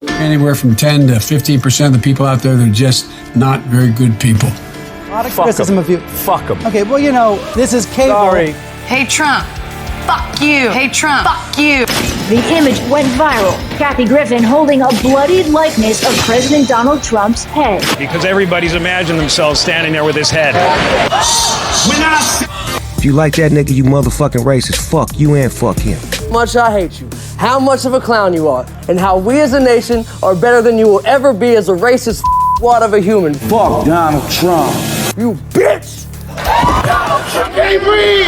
Anywhere from 10 to 15% of the people out there, they're just not very good people. A lot of criticism of you. Fuck them. Okay, well, you know, this is cable. Sorry. Hey, Trump. Fuck you. Hey, Trump. Fuck you. The image went viral. Kathy Griffin holding a bloodied likeness of President Donald Trump's head. Because everybody's imagined themselves standing there with his head. If you like that nigga, you motherfucking racist. Fuck you and fuck him. How much I hate you, how much of a clown you are, and how we as a nation are better than you will ever be as a racist wad of a human. Fuck Donald Trump. You bitch! I can't breathe!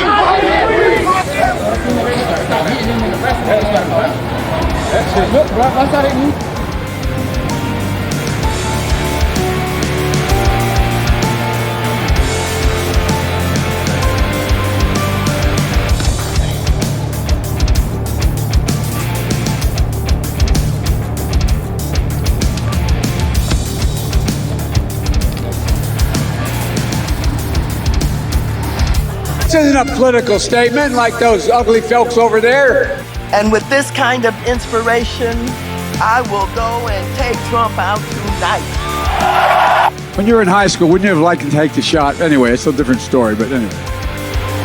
This isn't a political statement like those ugly folks over there. And with this kind of inspiration, I will go and take Trump out tonight. When you were in high school, wouldn't you have liked to take the shot? Anyway, it's a different story, but anyway.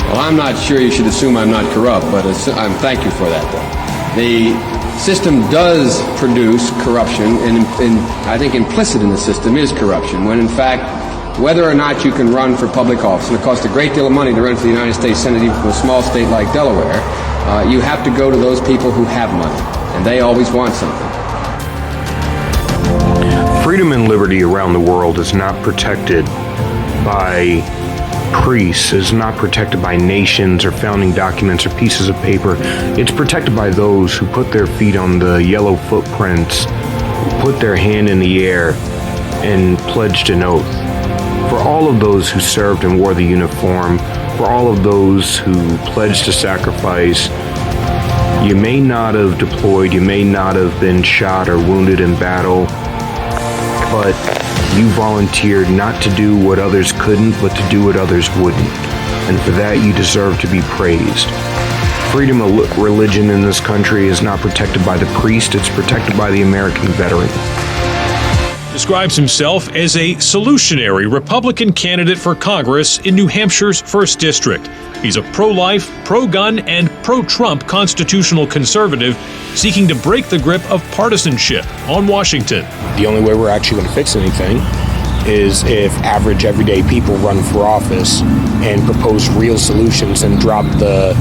Well, I'm not sure you should assume I'm not corrupt, but thank you for that, though. The system does produce corruption, and I think implicit in the system is corruption, when in fact, whether or not you can run for public office, and it costs a great deal of money to run for the United States Senate, even from a small state like Delaware, you have to go to those people who have money, and they always want something. Freedom and liberty around the world is not protected by priests, is not protected by nations or founding documents or pieces of paper. It's protected by those who put their feet on the yellow footprints, put their hand in the air, and pledged an oath. For all of those who served and wore the uniform, for all of those who pledged to sacrifice, you may not have deployed, you may not have been shot or wounded in battle, but you volunteered not to do what others couldn't, but to do what others wouldn't. And for that, you deserve to be praised. Freedom of religion in this country is not protected by the priest, it's protected by the American veteran. Describes himself as a solutionary Republican candidate for Congress in New Hampshire's 1st District. He's a pro-life, pro-gun, and pro-Trump constitutional conservative seeking to break the grip of partisanship on Washington. The only way we're actually going to fix anything is if average, everyday people run for office and propose real solutions and drop the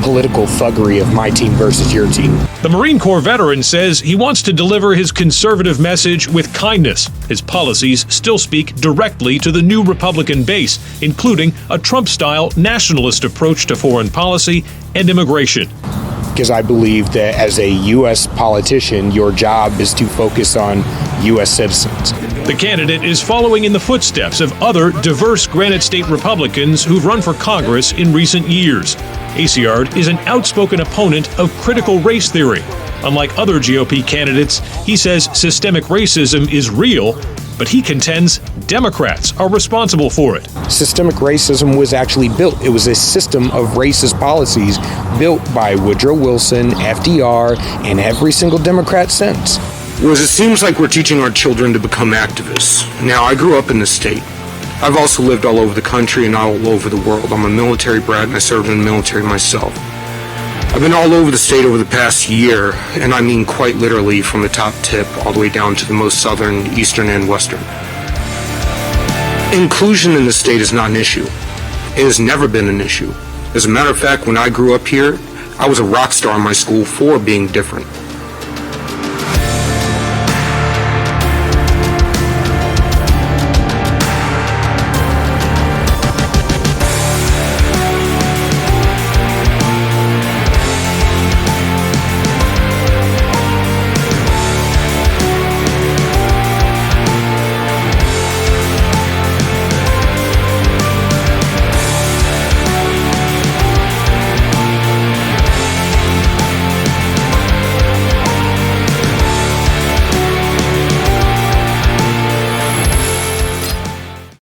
political thuggery of my team versus your team. The Marine Corps veteran says he wants to deliver his conservative message with kindness. His policies still speak directly to the new Republican base, including a Trump-style nationalist approach to foreign policy and immigration. Because I believe that as a U.S. politician, your job is to focus on U.S. citizens. The candidate is following in the footsteps of other diverse Granite State Republicans who've run for Congress in recent years. Aciard is an outspoken opponent of critical race theory. Unlike other GOP candidates, he says systemic racism is real, but he contends Democrats are responsible for it. Systemic racism was actually built. It was a system of racist policies built by Woodrow Wilson, FDR, and every single Democrat since. Whereas it seems like we're teaching our children to become activists. Now, I grew up in this state. I've also lived all over the country and all over the world. I'm a military brat and I served in the military myself. I've been all over the state over the past year, and I mean quite literally from the top tip all the way down to the most southern, eastern, and western. Inclusion in the state is not an issue. It has never been an issue. As a matter of fact, when I grew up here, I was a rock star in my school for being different.